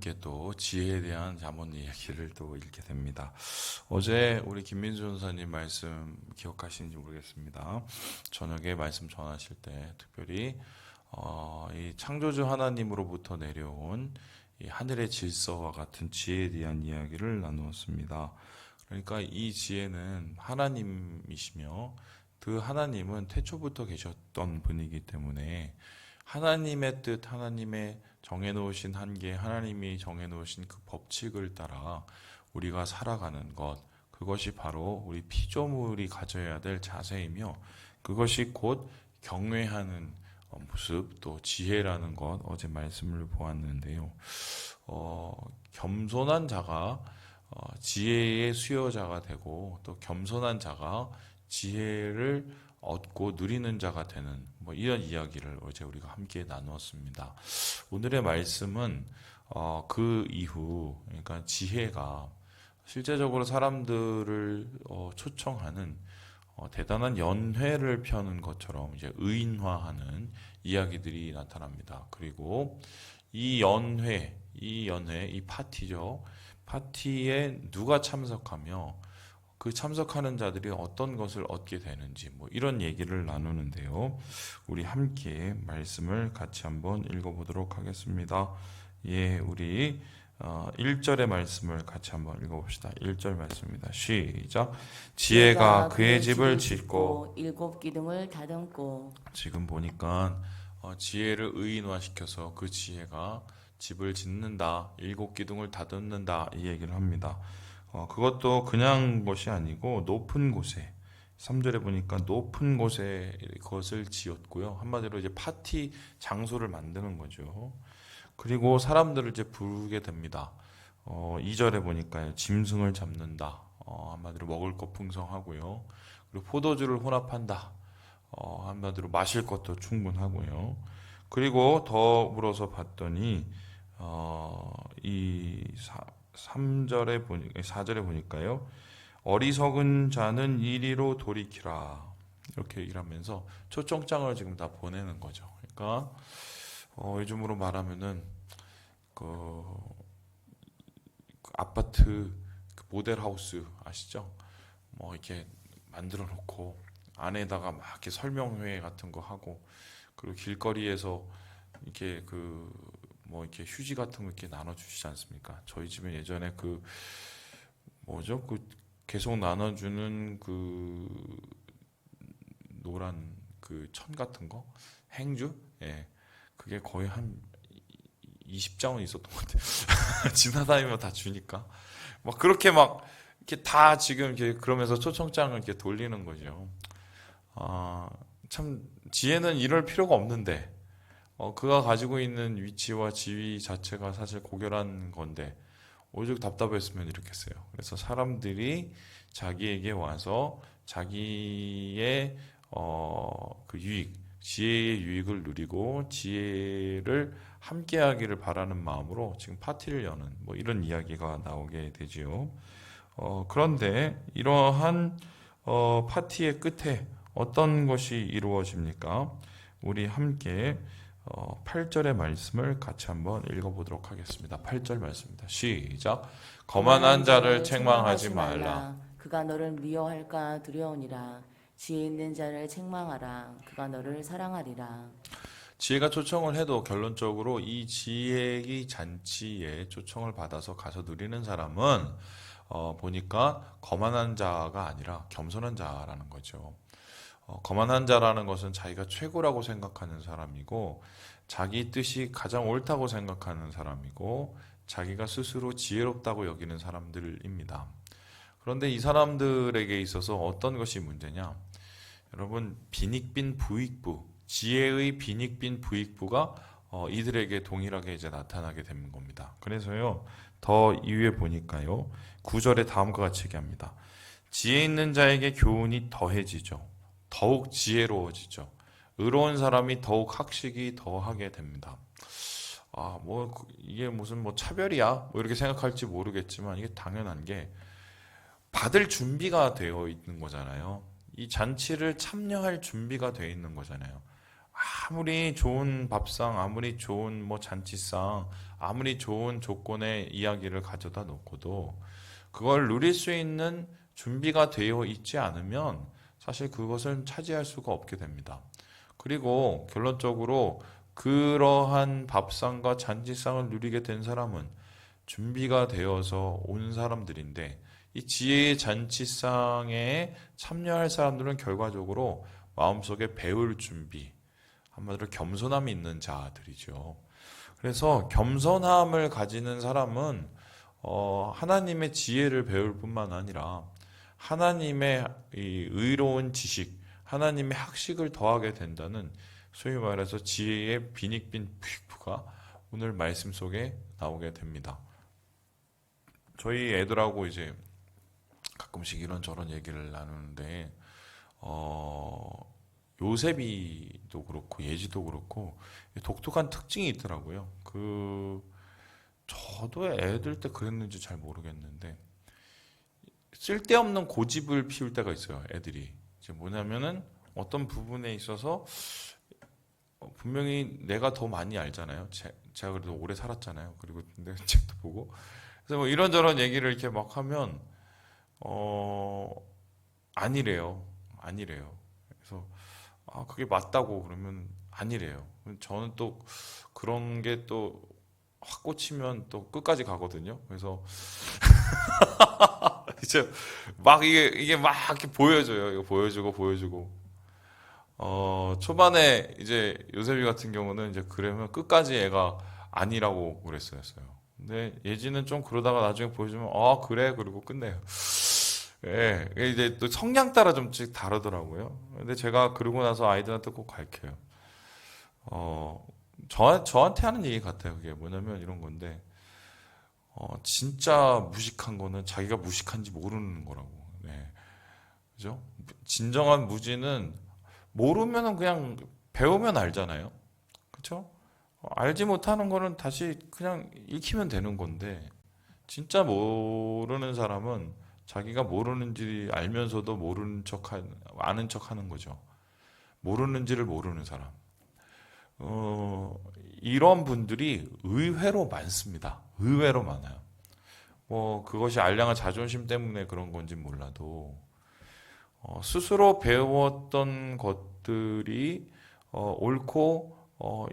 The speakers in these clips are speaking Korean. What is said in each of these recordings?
함께 또 지혜에 대한 잠언 이야기를 또 읽게 됩니다. 어제 우리 김민수 전사님 말씀 기억하시는지 모르겠습니다. 저녁에 말씀 전하실 때 특별히 이 창조주 하나님으로부터 내려온 이 하늘의 질서와 같은 지혜에 대한 이야기를 나누었습니다. 그러니까 이 지혜는 하나님이시며 그 하나님은 태초부터 계셨던 분이기 때문에 하나님의 뜻, 하나님의 정해놓으신 한계, 하나님이 정해놓으신 그 법칙을 따라 우리가 살아가는 것, 그것이 바로 우리 피조물이 가져야 될 자세이며 그것이 곧 경외하는 모습, 또 지혜라는 것, 어제 말씀을 보았는데요. 겸손한 자가 지혜의 수요자가 되고 또 겸손한 자가 지혜를 얻고 누리는 자가 되는 이런 이야기를 어제 우리가 함께 나누었습니다. 오늘의 말씀은 그 이후, 그러니까 지혜가 실제적으로 사람들을 초청하는 대단한 연회를 펴는 것처럼 이제 의인화하는 이야기들이 나타납니다. 그리고 이 연회, 이 파티죠. 파티에 누가 참석하며 그 참석하는 자들이 어떤 것을 얻게 되는지 이런 얘기를 나누는데요. 우리 함께 말씀을 같이 한번 읽어보도록 하겠습니다. 예, 우리 1절의 말씀을 같이 한번 읽어봅시다. 1절 말씀입니다. 시작. 지혜가 그의 집을 짓고 일곱 기둥을 다듬고. 지금 보니까 지혜를 의인화시켜서 그 지혜가 집을 짓는다, 일곱 기둥을 다듬는다 이 얘기를 합니다. 그것도 그냥 것이 아니고 높은 곳에 3절에 보니까 높은 곳에 그것을 지었고요. 한마디로 이제 파티 장소를 만드는 거죠. 그리고 사람들을 이제 부르게 됩니다. 2절에 보니까 짐승을 잡는다. 한마디로 먹을 것 풍성하고요. 그리고 포도주를 혼합한다. 한마디로 마실 것도 충분하고요. 그리고 더불어서 봤더니 이 3절에 보니까 4절에 보니까요. 어리석은 자는 이리로 돌이키라. 이렇게 얘기를 하면서 초청장을 지금 다 보내는 거죠. 그러니까 요즘으로 말하면은 그 아파트 그 모델하우스 아시죠? 이렇게 만들어 놓고 안에다가 막 이렇게 설명회 같은 거 하고 그리고 길거리에서 이렇게 이렇게 휴지 같은 거 이렇게 나눠주시지 않습니까? 저희 집은 예전에 그 계속 나눠주는 그 노란 그 천 같은 거 행주, 예, 그게 거의 한 20장은 있었던 것 같아요. 지나다니면 다 주니까 그렇게 이렇게 다 지금 이렇게 그러면서 초청장을 이렇게 돌리는 거죠. 참 지혜는 이럴 필요가 없는데. 그가 가지고 있는 위치와 지위 자체가 사실 고결한 건데 오죽 답답했으면 이렇겠어요. 그래서 사람들이 자기에게 와서 자기의 그 유익, 지혜의 유익을 누리고 지혜를 함께하기를 바라는 마음으로 지금 파티를 여는 이런 이야기가 나오게 되지요. 그런데 이러한 파티의 끝에 어떤 것이 이루어집니까? 우리 함께 8절의 말씀을 같이 한번 읽어보도록 하겠습니다. 8절 말씀입니다. 시작. 거만한 자를 책망하지 말라. 그가 너를 미워할까 두려우니라. 지혜 있는 자를 책망하라. 그가 너를 사랑하리라. 지혜가 초청을 해도 결론적으로 이 지혜의 잔치에 초청을 받아서 가서 누리는 사람은 보니까 거만한 자가 아니라 겸손한 자라는 거죠. 거만한 자라는 것은 자기가 최고라고 생각하는 사람이고 자기 뜻이 가장 옳다고 생각하는 사람이고 자기가 스스로 지혜롭다고 여기는 사람들입니다. 그런데 이 사람들에게 있어서 어떤 것이 문제냐? 여러분, 빈익빈 부익부, 지혜의 빈익빈 부익부가 이들에게 동일하게 이제 나타나게 되는 겁니다. 그래서요, 더 이후에 보니까요, 9절에 다음과 같이 얘기합니다. 지혜 있는 자에게 교훈이 더해지죠. 더욱 지혜로워지죠. 의로운 사람이 더욱 학식이 더하게 됩니다. 이게 무슨 차별이야? 이렇게 생각할지 모르겠지만 이게 당연한 게 받을 준비가 되어 있는 거잖아요. 이 잔치를 참여할 준비가 되어 있는 거잖아요. 아무리 좋은 밥상, 아무리 좋은 뭐 잔치상, 아무리 좋은 조건의 이야기를 가져다 놓고도 그걸 누릴 수 있는 준비가 되어 있지 않으면 사실 그것은 차지할 수가 없게 됩니다. 그리고 결론적으로 그러한 밥상과 잔치상을 누리게 된 사람은 준비가 되어서 온 사람들인데 이 지혜의 잔치상에 참여할 사람들은 결과적으로 마음속에 배울 준비, 한마디로 겸손함이 있는 자들이죠. 그래서 겸손함을 가지는 사람은 하나님의 지혜를 배울 뿐만 아니라 하나님의 이 의로운 지식, 하나님의 학식을 더하게 된다는 소위 말해서 지혜의 빈익빈 부익부가 오늘 말씀 속에 나오게 됩니다. 저희 애들하고 이제 가끔씩 이런저런 얘기를 나누는데 요셉이도 그렇고 예지도 그렇고 독특한 특징이 있더라고요. 저도 애들 때 그랬는지 잘 모르겠는데 쓸데없는 고집을 피울 때가 있어요. 애들이 이제 뭐냐면은 어떤 부분에 있어서 분명히 내가 더 많이 알잖아요. 제가 그래도 오래 살았잖아요. 그리고 내가 책도 보고 그래서 뭐 이런저런 얘기를 이렇게 막 하면 어 아니래요. 아니래요. 그래서 그게 맞다고 그러면 아니래요. 저는 또 그런 게 또 확 꽂히면 또 끝까지 가거든요. 그래서 이제 막 이게 막 이렇게 보여줘요. 이거 보여주고. 초반에 이제 요셉이 같은 경우는 이제 그러면 끝까지 애가 아니라고 그랬어요. 근데 예지는 좀 그러다가 나중에 보여주면 그래 그리고 끝내요. 예, 이제 또 성향 따라 좀씩 다르더라고요. 근데 제가 그러고 나서 아이들한테 꼭 가르쳐요. 어, 저한테 하는 얘기 같아요. 그게 뭐냐면 이런 건데, 진짜 무식한 거는 자기가 무식한지 모르는 거라고. 네. 그죠? 진정한 무지는 모르면은 그냥 배우면 알잖아요. 그쵸? 알지 못하는 거는 다시 그냥 익히면 되는 건데, 진짜 모르는 사람은 자기가 모르는지 알면서도 아는 척 하는 거죠. 모르는지를 모르는 사람. 어, 이런 분들이 의외로 많습니다. 의외로 많아요. 뭐, 그것이 알량한 자존심 때문에 그런 건지 몰라도, 스스로 배웠던 것들이, 옳고,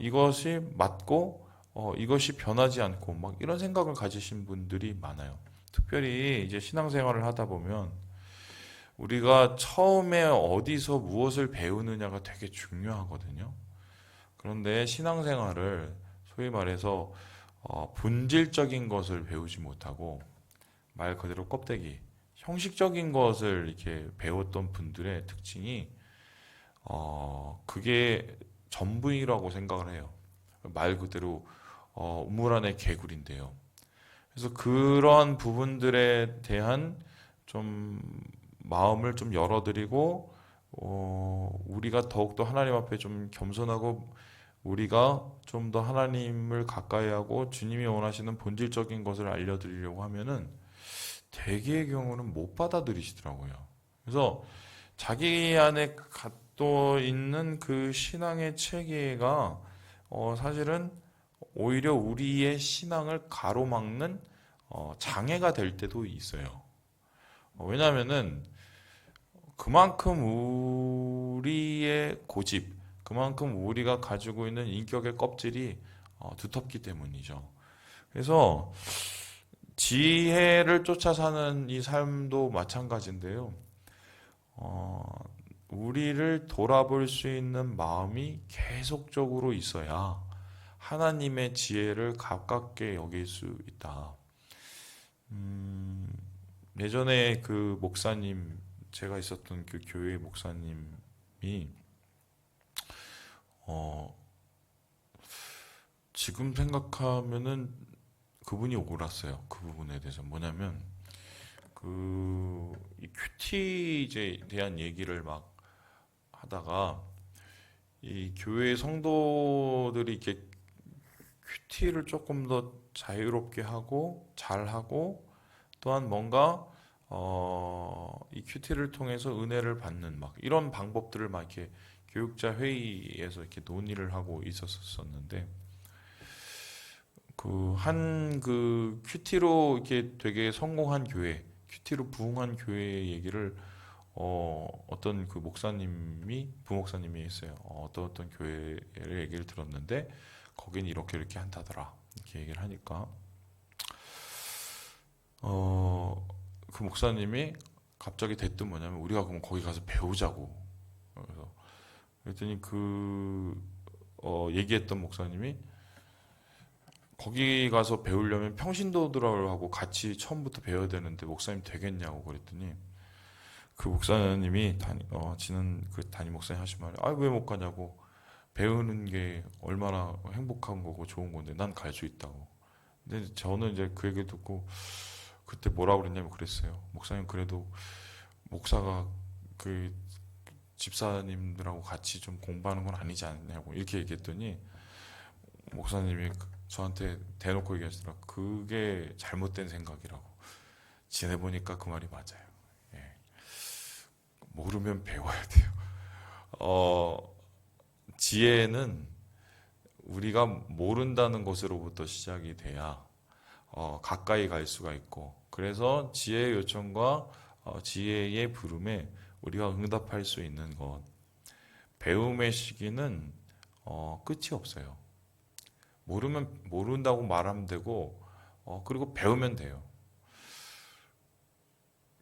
이것이 맞고, 이것이 변하지 않고, 막 이런 생각을 가지신 분들이 많아요. 특별히 이제 신앙생활을 하다 보면, 우리가 처음에 어디서 무엇을 배우느냐가 되게 중요하거든요. 그런데 신앙생활을 소위 말해서 본질적인 것을 배우지 못하고 말 그대로 껍데기, 형식적인 것을 이렇게 배웠던 분들의 특징이 그게 전부이라고 생각을 해요. 말 그대로 우물 안의 개구리인데요. 그래서 그런 부분들에 대한 좀 마음을 좀 열어드리고 우리가 더욱더 하나님 앞에 좀 겸손하고 우리가 좀 더 하나님을 가까이 하고 주님이 원하시는 본질적인 것을 알려드리려고 하면은 대개의 경우는 못 받아들이시더라고요. 그래서 자기 안에 갖고 있는 그 신앙의 체계가 사실은 오히려 우리의 신앙을 가로막는 장애가 될 때도 있어요. 왜냐하면은 그만큼 우리의 고집, 그만큼 우리가 가지고 있는 인격의 껍질이 두텁기 때문이죠. 그래서 지혜를 쫓아 사는 이 삶도 마찬가지인데요. 어, 우리를 돌아볼 수 있는 마음이 계속적으로 있어야 하나님의 지혜를 가깝게 여길 수 있다. 음, 예전에 그 목사님, 제가 있었던 그 교회 목사님이 어, 지금 생각하면은 그분이 옳았어요. 그 부분에 대해서 뭐냐면 이 큐티에 대한 얘기를 막 하다가 이 교회 성도들이 이렇게 큐티를 조금 더 자유롭게 하고 잘하고 또한 뭔가 이 큐티를 통해서 은혜를 받는 막 이런 방법들을 막 이렇게 교육자 회의에서 이렇게 논의를 하고 있었었는데 그 큐티로 이렇게 되게 성공한 교회, 큐티로 부흥한 교회 얘기를 어떤 그 목사님이 부목사님이 했어요. 어떤 교회를 얘기를 들었는데 거긴 이렇게 한다더라. 이렇게 얘기를 하니까 그 목사님이 갑자기 대뜸 뭐냐면 우리가 그럼 거기 가서 배우자고. 그래서 그랬더니 얘기했던 목사님이 거기 가서 배우려면 평신도들하고 같이 처음부터 배워야 되는데 목사님 되겠냐고 그랬더니 그 목사님이 지는 그 담임 목사님 하신 말이 왜 못 가냐고 배우는 게 얼마나 행복한 거고 좋은 건데 난 갈 수 있다고. 근데 저는 이제 그 얘기 듣고 그때 뭐라고 그랬냐면 그랬어요. 목사님 그래도 목사가 그 집사님들하고 같이 좀 공부하는 건 아니지 않냐고 이렇게 얘기했더니 목사님이 저한테 대놓고 얘기하시더라. 그게 잘못된 생각이라고. 지내보니까 그 말이 맞아요. 예. 모르면 배워야 돼요. 지혜는 우리가 모른다는 것으로부터 시작이 돼야 가까이 갈 수가 있고, 그래서 지혜의 요청과 지혜의 부름에 우리가 응답할 수 있는 것. 배움의 시기는 끝이 없어요. 모르면 모른다고 말하면 되고, 그리고 배우면 돼요.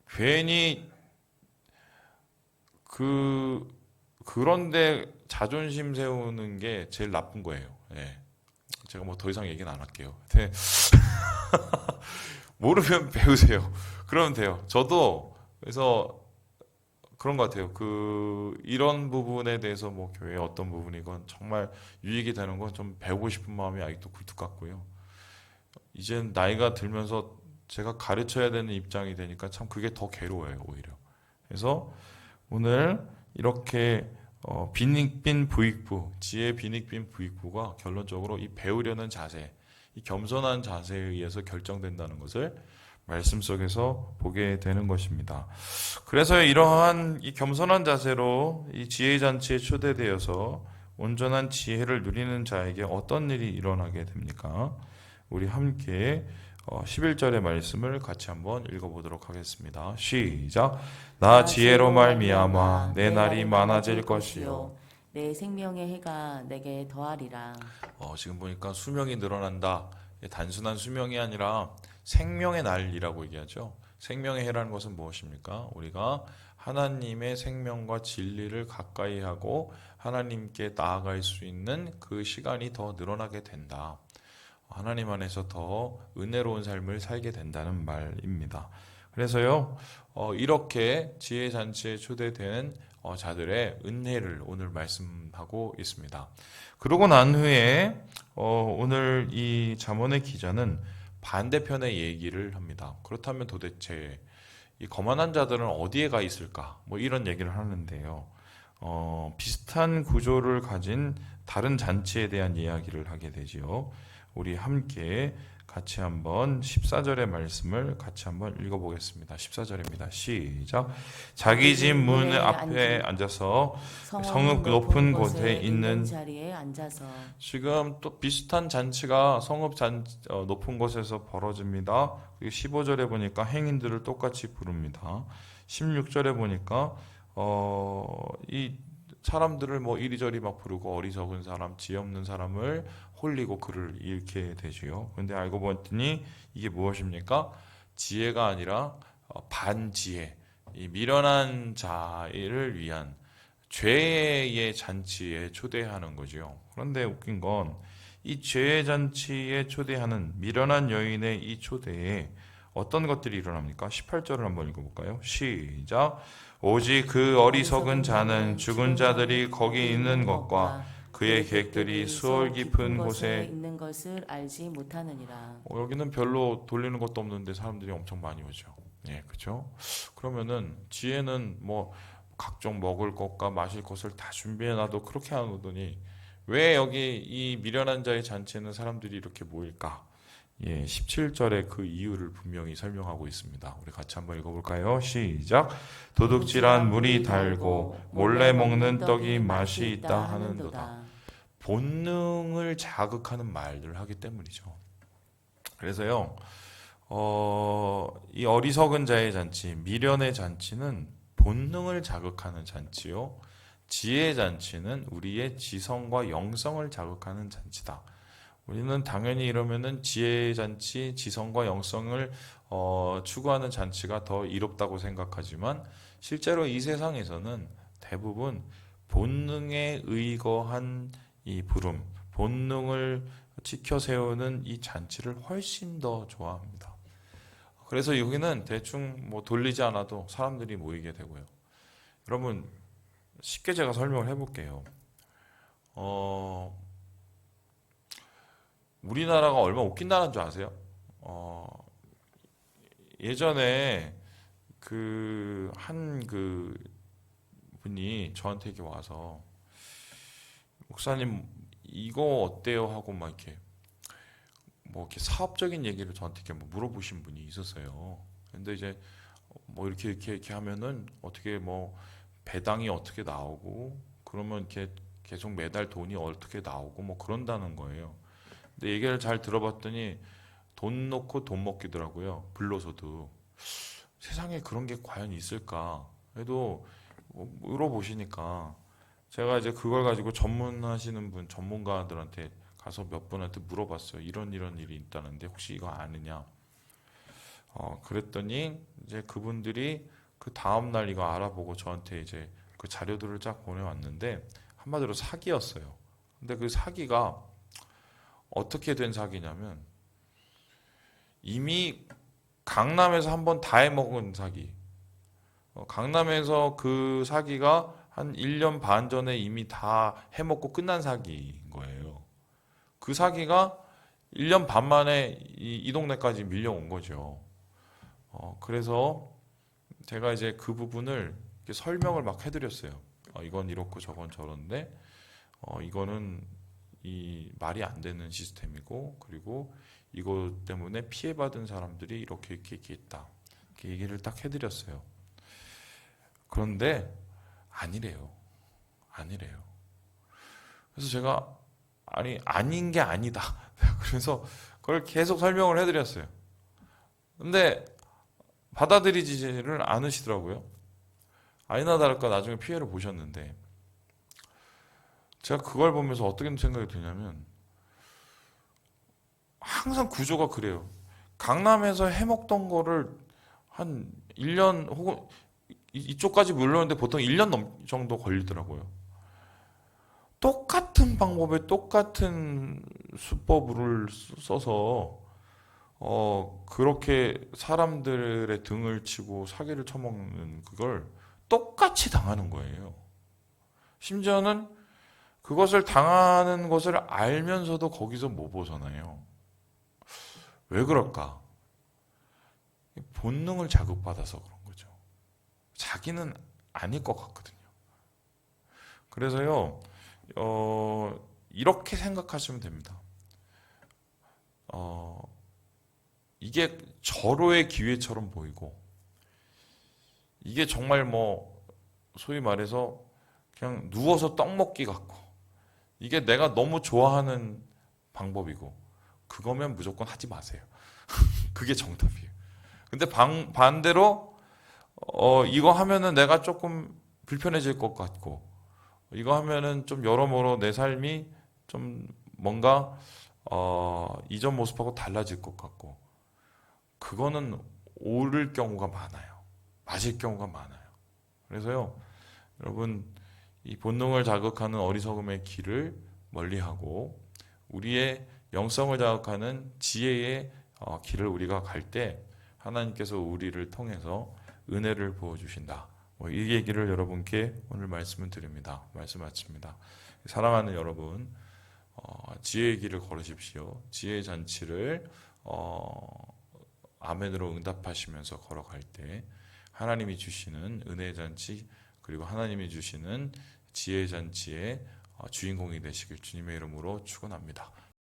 괜히 그런데 자존심 세우는 게 제일 나쁜 거예요. 예. 제가 뭐 더 이상 얘기는 안 할게요. 근데 모르면 배우세요. 그러면 돼요. 저도 그래서 그런 것 같아요. 이런 부분에 대해서 뭐 교회의 어떤 부분이건 정말 유익이 되는 건 좀 배우고 싶은 마음이 아직도 굴뚝 같고요. 이젠 나이가 들면서 제가 가르쳐야 되는 입장이 되니까 참 그게 더 괴로워요, 오히려. 그래서 오늘 이렇게 빈익빈 부익부, 지혜 빈익빈 부익부가 결론적으로 이 배우려는 자세, 이 겸손한 자세에 의해서 결정된다는 것을 말씀 속에서 보게 되는 것입니다. 그래서 이러한 이 겸손한 자세로 이 지혜 잔치에 초대되어서 온전한 지혜를 누리는 자에게 어떤 일이 일어나게 됩니까? 우리 함께 11절의 말씀을 같이 한번 읽어보도록 하겠습니다. 시작. 나 지혜로 말미암아 내 날이 많아질 것이요 내 생명의 해가 내게 더하리라. 지금 보니까 수명이 늘어난다. 단순한 수명이 아니라 생명의 날이라고 얘기하죠. 생명의 해라는 것은 무엇입니까? 우리가 하나님의 생명과 진리를 가까이 하고 하나님께 나아갈 수 있는 그 시간이 더 늘어나게 된다. 하나님 안에서 더 은혜로운 삶을 살게 된다는 말입니다. 그래서요, 이렇게 지혜 잔치에 초대된 자들의 은혜를 오늘 말씀하고 있습니다. 그러고 난 후에 오늘 이 잠언의 기자는 반대편의 얘기를 합니다. 그렇다면 도대체 이 거만한 자들은 어디에 가 있을까? 뭐 이런 얘기를 하는데요. 비슷한 구조를 가진 다른 잔치에 대한 이야기를 하게 되지요. 우리 함께 같이 한번 14절의 말씀을 같이 한번 읽어보겠습니다. 14절입니다. 시작. 자기 집 문 앞에 앉아서 성읍 높은 곳에 있는 자리에 앉아서. 지금 또 비슷한 잔치가 높은 곳에서 벌어집니다. 15절에 보니까 행인들을 똑같이 부릅니다. 16절에 보니까 이 사람들을 뭐 이리저리 막 부르고 어리석은 사람, 지혜 없는 사람을 홀리고 글을 읽게 되지요. 그런데 알고 봤더니 이게 무엇입니까? 지혜가 아니라 반지혜, 이 미련한 자를 위한 죄의 잔치에 초대하는 거죠. 그런데 웃긴 건 이 죄의 잔치에 초대하는 미련한 여인의 이 초대에 어떤 것들이 일어납니까? 18절을 한번 읽어볼까요? 시작. 오직 그 어리석은 자는 죽은 자들이 거기 있는 것과 그의 객들이 수월 깊은 곳에 있는 것을 알지 못하느니라. 여기는 별로 돌리는 것도 없는데 사람들이 엄청 많이 오죠. 예, 그렇죠? 그러면은 지혜는 뭐 각종 먹을 것과 마실 것을 다 준비해놔도 그렇게 안 오더니 왜 여기 이 미련한 자의 잔치에는 사람들이 이렇게 모일까? 예, 17절에 그 이유를 분명히 설명하고 있습니다. 우리 같이 한번 읽어볼까요? 시작. 도둑질한 물이 달고 몰래 먹는 떡이 맛이 있다 하는도다. 본능을 자극하는 말들을 하기 때문이죠. 그래서요, 이 어리석은 자의 잔치, 미련의 잔치는 본능을 자극하는 잔치요. 지혜의 잔치는 우리의 지성과 영성을 자극하는 잔치다. 우리는 당연히 이러면은 지혜의 잔치, 지성과 영성을 추구하는 잔치가 더 이롭다고 생각하지만 실제로 이 세상에서는 대부분 본능에 의거한 이 부름, 본능을 지켜 세우는 이 잔치를 훨씬 더 좋아합니다. 그래서 여기는 대충 뭐 돌리지 않아도 사람들이 모이게 되고요. 여러분 쉽게 제가 설명을 해볼게요. 우리나라가 얼마나 웃긴 나라인 줄 아세요? 예전에 그 분이 저한테 이렇게 와서 목사님 이거 어때요? 하고 막 이렇게 뭐 이렇게 사업적인 얘기를 저한테 이렇게 뭐 물어보신 분이 있었어요. 근데 이제 뭐 이렇게 하면은 어떻게 뭐 배당이 어떻게 나오고 그러면 이렇게 계속 매달 돈이 어떻게 나오고 뭐 그런다는 거예요. 근데 얘기를 잘 들어봤더니 돈 놓고 돈 먹기더라고요. 불로소득. 세상에 그런 게 과연 있을까? 그래도 뭐 물어보시니까 제가 이제 그걸 가지고 전문하시는 분, 전문가들한테 가서 몇 분한테 물어봤어요. 이런 일이 있다는데 혹시 이거 아느냐? 그랬더니 이제 그분들이 그 다음 날 이거 알아보고 저한테 이제 그 자료들을 쫙 보내왔는데 한마디로 사기였어요. 근데 그 사기가 어떻게 된 사기냐면 이미 강남에서 한번 다 해먹은 사기. 강남에서 그 사기가 한 1년 반 전에 이미 다 해먹고 끝난 사기인 거예요. 그 사기가 1년 반 만에 이 동네까지 밀려온 거죠. 그래서 제가 이제 그 부분을 이렇게 설명을 막 해드렸어요. 이건 이렇고 저건 저런데, 이거는 이 말이 안 되는 시스템이고, 그리고 이것 때문에 피해받은 사람들이 이렇게 있다. 이렇게 얘기를 딱 해드렸어요. 그런데 아니래요. 아니래요. 그래서 제가 아니 아닌 게 아니다. 그래서 그걸 계속 설명을 해드렸어요. 근데 받아들이지를 않으시더라고요. 아니나 다를까 나중에 피해를 보셨는데 제가 그걸 보면서 어떻게 생각이 드냐면 항상 구조가 그래요. 강남에서 해먹던 거를 한 1년 혹은 이쪽까지 물러오는데 보통 1년 정도 걸리더라고요. 똑같은 방법에 똑같은 수법을 써서 그렇게 사람들의 등을 치고 사기를 쳐먹는 그걸 똑같이 당하는 거예요. 심지어는 그것을 당하는 것을 알면서도 거기서 못 벗어나요. 왜 그럴까? 본능을 자극받아서 그런 거죠. 자기는 아닐 것 같거든요. 그래서요, 이렇게 생각하시면 됩니다. 어, 이게 절호의 기회처럼 보이고, 이게 정말 뭐, 소위 말해서 그냥 누워서 떡 먹기 같고, 이게 내가 너무 좋아하는 방법이고, 그거면 무조건 하지 마세요. 그게 정답이에요. 근데 반대로, 이거 하면은 내가 조금 불편해질 것 같고, 이거 하면은 좀 여러모로 내 삶이 좀 뭔가, 이전 모습하고 달라질 것 같고, 그거는 옳을 경우가 많아요. 맞을 경우가 많아요. 그래서요, 여러분, 이 본능을 자극하는 어리석음의 길을 멀리하고 우리의 영성을 자극하는 지혜의 길을 우리가 갈 때 하나님께서 우리를 통해서 은혜를 부어주신다. 이 얘기를 여러분께 오늘 말씀을 드립니다. 말씀 마칩니다. 사랑하는 여러분, 지혜의 길을 걸으십시오. 지혜의 잔치를 아멘으로 응답하시면서 걸어갈 때 하나님이 주시는 은혜의 잔치 그리고 하나님이 주시는 지혜의 잔치의 주인공이 되시길 주님의 이름으로 축원합니다.